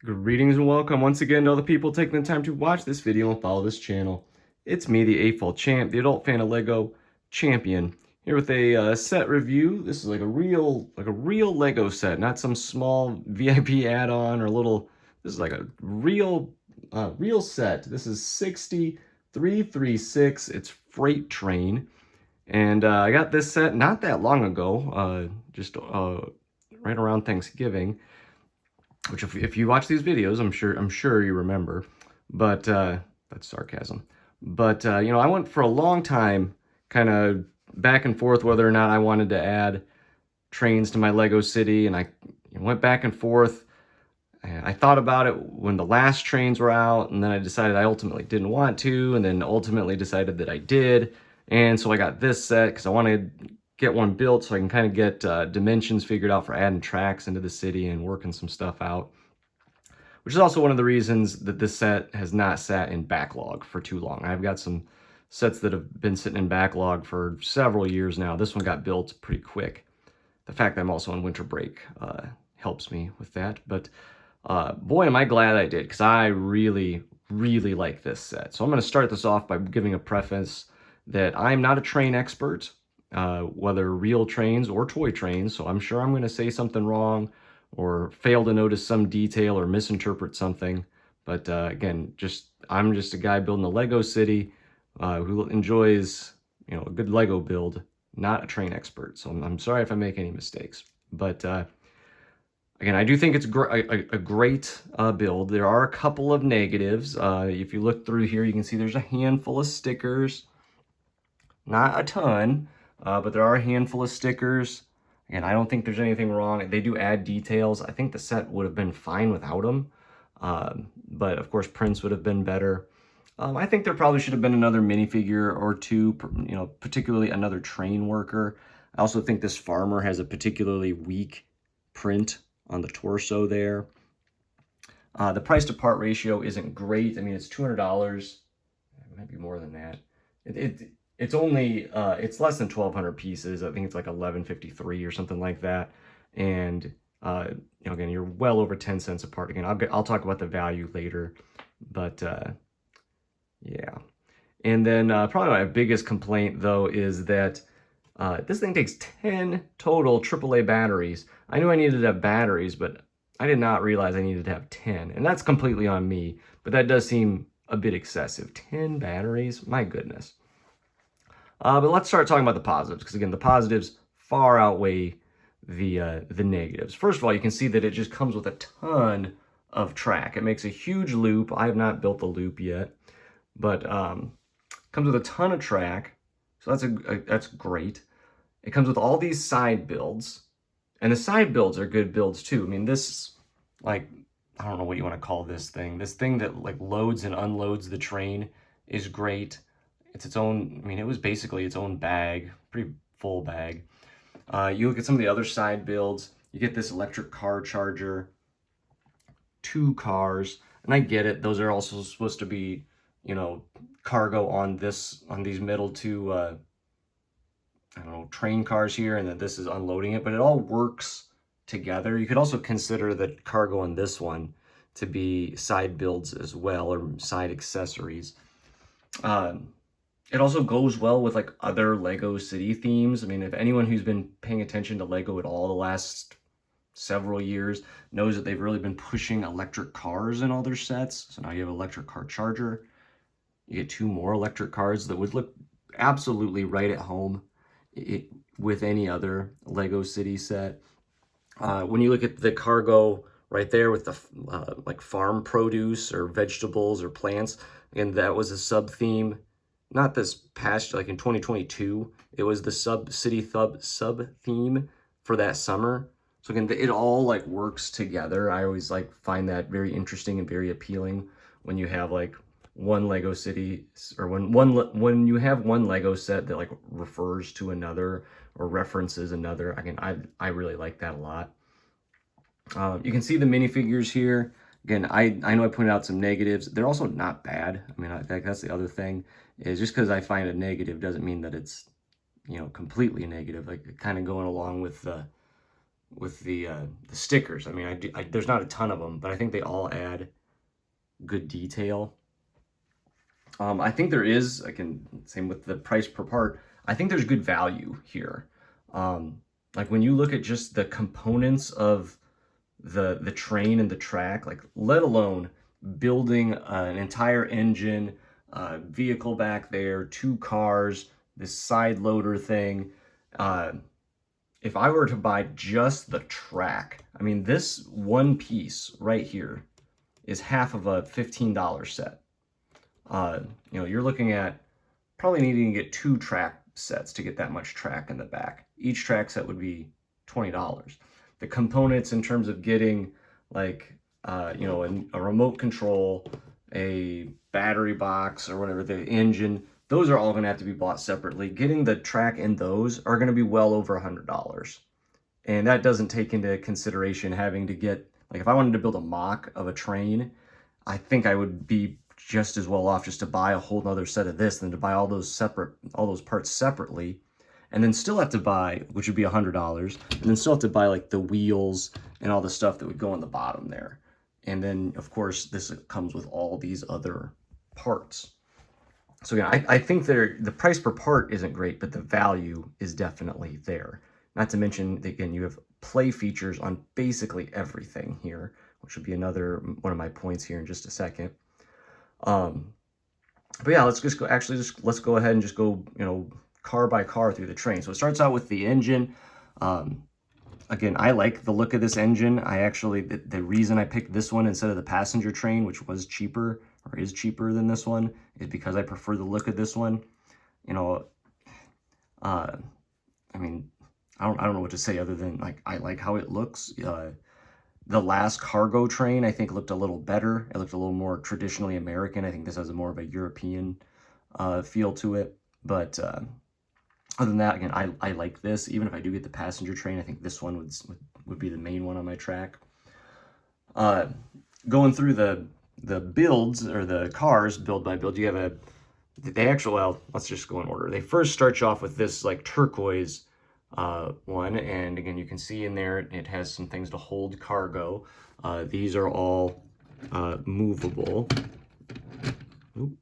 Greetings and welcome once again to all the people taking the time to watch this video and follow this channel. It's me, the AFOL champ, the adult fan of Lego champion, here with a set review. This is like a real Lego set, not some small VIP add-on or little. This is like a real set. This is 6336. It's Freight Train, and I got this set not that long ago, just right around Thanksgiving. Which if you watch these videos, I'm sure you remember, but that's sarcasm. But you know, I went for a long time, kind of back and forth whether or not I wanted to add trains to my Lego city, and I went back and forth. I thought about it when the last trains were out, and then I decided I ultimately didn't want to, and then ultimately decided that I did. And so I got this set because I wanted to get one built so I can kind of get dimensions figured out for adding tracks into the city and working some stuff out. Which is also one of the reasons that this set has not sat in backlog for too long. I've got some sets that have been sitting in backlog for several years now. This one got built pretty quick. The fact that I'm also on winter break helps me with that. But boy, am I glad I did, because I really like this set. So I'm going to start this off by giving a preface that I'm not a train expert, whether real trains or toy trains. So I'm sure I'm going to say something wrong or fail to notice some detail or misinterpret something. But again, I'm just a guy building a Lego city who enjoys, you know, a good Lego build, not a train expert. So I'm sorry if I make any mistakes. But again, I do think it's a great build. There are a couple of negatives. If you look through here, you can see there's a handful of stickers. Not a ton, but there are a handful of stickers. And I don't think there's anything wrong. They do add details. I think the set would have been fine without them. But of course, prints would have been better. I think there probably should have been another minifigure or two, you know, particularly another train worker. I also think this farmer has a particularly weak print on the torso there. The price to part ratio isn't great. I mean, it's $200. It might be more than that. It's only it's less than 1,200 pieces. I think it's like 1153 or something like that. And you know, again, you're well over 10 cents apart. Again, I'll talk about the value later, but yeah. And then probably my biggest complaint though is that this thing takes 10 total AAA batteries. I knew I needed to have batteries, but I did not realize I needed to have 10, and that's completely on me. But that does seem a bit excessive. 10 batteries, my goodness. But let's start talking about the positives, because again, the positives far outweigh the negatives. First of all, you can see that it just comes with a ton of track. It makes a huge loop. I have not built the loop yet, but comes with a ton of track, so that's great. It comes with all these side builds, and the side builds are good builds too. I mean, this, like, I don't know what you want to call this thing. This thing that like loads and unloads the train is great. It's its own, I mean, it was basically its own bag, pretty full bag. You look at some of the other side builds, you get this electric car charger, 2 cars, and I get it, those are also supposed to be, you know, cargo on these middle 2, I don't know, train cars here, and then this is unloading it, but it all works together. You could also consider the cargo on this one to be side builds as well, or side accessories. It also goes well with like other Lego city themes. I mean, if anyone who's been paying attention to Lego at all the last several years knows that they've really been pushing electric cars in all their sets. So now you have an electric car charger. You get 2 more electric cars that would look absolutely right at home with any other Lego city set. When you look at the cargo right there with the like farm produce or vegetables or plants, and that was a sub theme. Not this past, like in 2022, it was the sub theme for that summer. So again, it all like works together. I always like find that very interesting and very appealing when you have like one Lego city, or when you have one Lego set that like refers to another or references another. Again, I really like that a lot. You can see the minifigures here. Again, I know I pointed out some negatives. They're also not bad. I mean, that's the other thing, is just because I find a negative doesn't mean that it's, you know, completely negative. Like kind of going along with the the stickers. I mean, there's not a ton of them, but I think they all add good detail. I think there is, same with the price per part, I think there's good value here. Like when you look at just the components of the train and the track, like let alone building an entire engine, vehicle back there, 2 cars, this side loader thing. If I were to buy just the track, I mean, this one piece right here is half of a $15 set. You know, you're looking at probably needing to get 2 track sets to get that much track in the back. Each track set would be $20. The components in terms of getting like, you know, a remote control, a battery box or whatever, the engine, those are all going to have to be bought separately. Getting the track in those are going to be well over $100. And that doesn't take into consideration having to get, like if I wanted to build a mock of a train, I think I would be just as well off just to buy a whole nother set of this than to buy all those parts separately, and then still have to buy, which would be $100, and then still have to buy like the wheels and all the stuff that would go on the bottom there. And then of course this comes with all these other parts. So yeah, I think the price per part isn't great, but the value is definitely there. Not to mention, again, you have play features on basically everything here, which would be another one of my points here in just a second. But yeah, let's go ahead and just go, you know, car by car through the train. So it starts out with the engine. Again, I like the look of this engine. The reason I picked this one instead of the passenger train, which was cheaper or is cheaper than this one, is because I prefer the look of this one. You know, I mean, I don't know what to say other than like I like how it looks. The last cargo train I think looked a little better. It looked a little more traditionally American. I think this has more of a European feel to it. But other than that, again, I like this. Even if I do get the passenger train, I think this one would be the main one on my track. Going through the builds, or the cars build by build, you have well, let's just go in order. They first start you off with this like turquoise one, and again, you can see in there it has some things to hold cargo. These are all movable. Oop.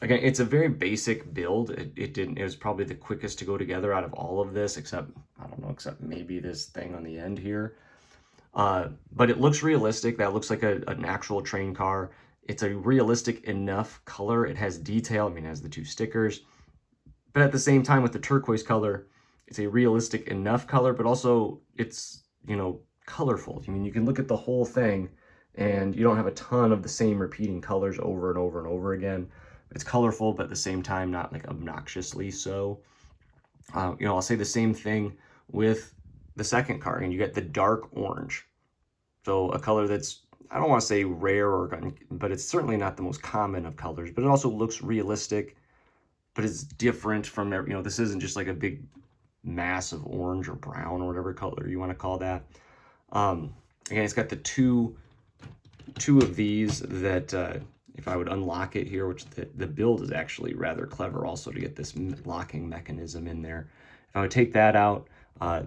Again, it's a very basic build. It was probably the quickest to go together out of all of this, except except maybe this thing on the end here. But it looks realistic. That looks like an actual train car. It's a realistic enough color. It has detail. I mean, it has the 2 stickers. But at the same time, with the turquoise color, it's a realistic enough color, but also it's, you know, colorful. I mean, you can look at the whole thing and you don't have a ton of the same repeating colors over and over and over again. It's colorful, but at the same time, not like obnoxiously so. You know, I'll say the same thing with the second car, and you get the dark orange. So a color that's, I don't want to say rare, but it's certainly not the most common of colors, but it also looks realistic, but it's different from, you know, this isn't just like a big mass of orange or brown or whatever color you want to call that. Again, it's got the two of these that, if I would unlock it here, which the build is actually rather clever also to get this locking mechanism in there. If I would take that out,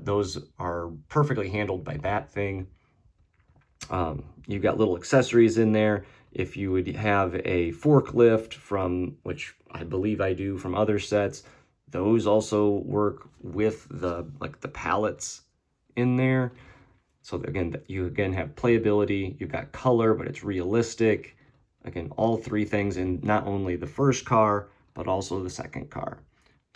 those are perfectly handled by that thing. You've got little accessories in there. If you would have a forklift from, which I believe I do from other sets, those also work with the pallets in there. So again, you have playability, you've got color, but it's realistic. Again, all 3 things in not only the first car, but also the second car.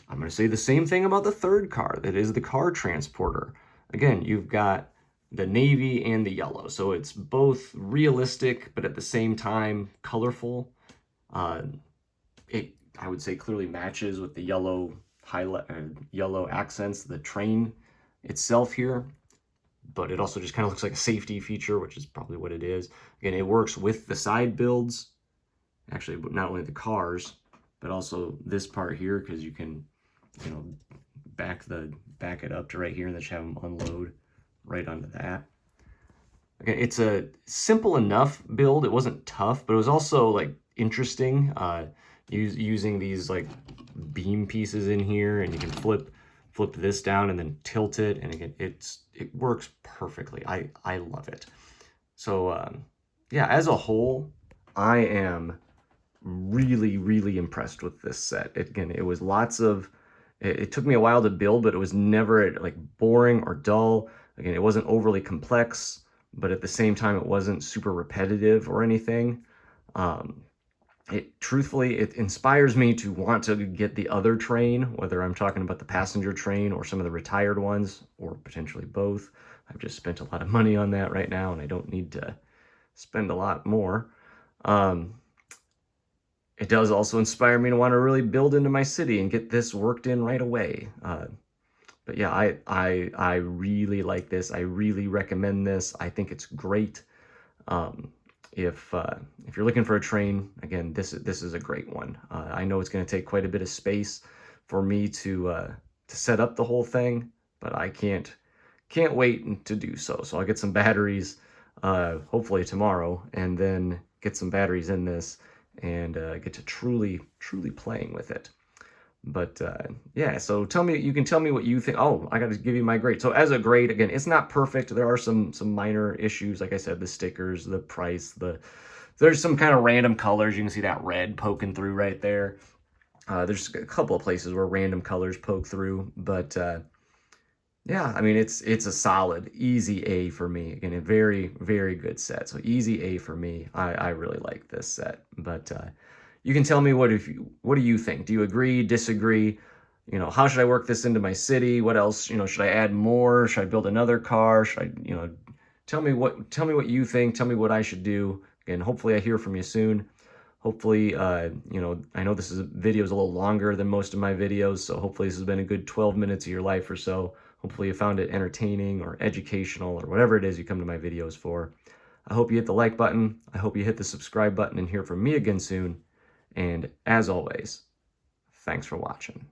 I'm going to say the same thing about the third car, that is the car transporter. Again, you've got the navy and the yellow, so it's both realistic, but at the same time, colorful. It, I would say, clearly matches with the yellow yellow accents, the train itself here. But it also just kind of looks like a safety feature, which is probably what it is. Again, it works with the side builds, actually, but not only the cars, but also this part here, because you can, you know, back it up to right here and then just have them unload right onto that. Again, it's a simple enough build. It wasn't tough, but it was also like interesting. Using these like beam pieces in here, and you can flip flip this down and then tilt it, and again, it works perfectly. I love it. So yeah, as a whole, I am really impressed with this set. Again, it was lots of, it took me a while to build, but it was never like boring or dull. Again, it wasn't overly complex, but at the same time, it wasn't super repetitive or anything. Truthfully, it inspires me to want to get the other train, whether I'm talking about the passenger train or some of the retired ones, or potentially both. I've just spent a lot of money on that right now, and I don't need to spend a lot more. It does also inspire me to want to really build into my city and get this worked in right away. But yeah, I really like this. I really recommend this. I think it's great. If you're looking for a train, again, this is a great one. I know it's going to take quite a bit of space for me to set up the whole thing, but I can't wait to do so. So I'll get some batteries, hopefully tomorrow, and then get some batteries in this and get to truly playing with it. But yeah, so you can tell me what you think. Oh, I got to give you my grade. So as a grade, again, it's not perfect. There are some minor issues. Like I said, the stickers, the price, there's some kind of random colors. You can see that red poking through right there. There's a couple of places where random colors poke through, but yeah, I mean, it's a solid, easy A for me. Again, a very good set. So easy A for me. I really like this set. But you can tell me what do you think? Do you agree, disagree? You know, how should I work this into my city? What else? You know, should I add more? Should I build another car? Should I, you know, tell me what you think. Tell me what I should do. Again, hopefully I hear from you soon. Hopefully, you know, I know this video is a little longer than most of my videos, so hopefully this has been a good 12 minutes of your life or so. Hopefully you found it entertaining or educational or whatever it is you come to my videos for. I hope you hit the like button. I hope you hit the subscribe button and hear from me again soon. And as always, thanks for watching.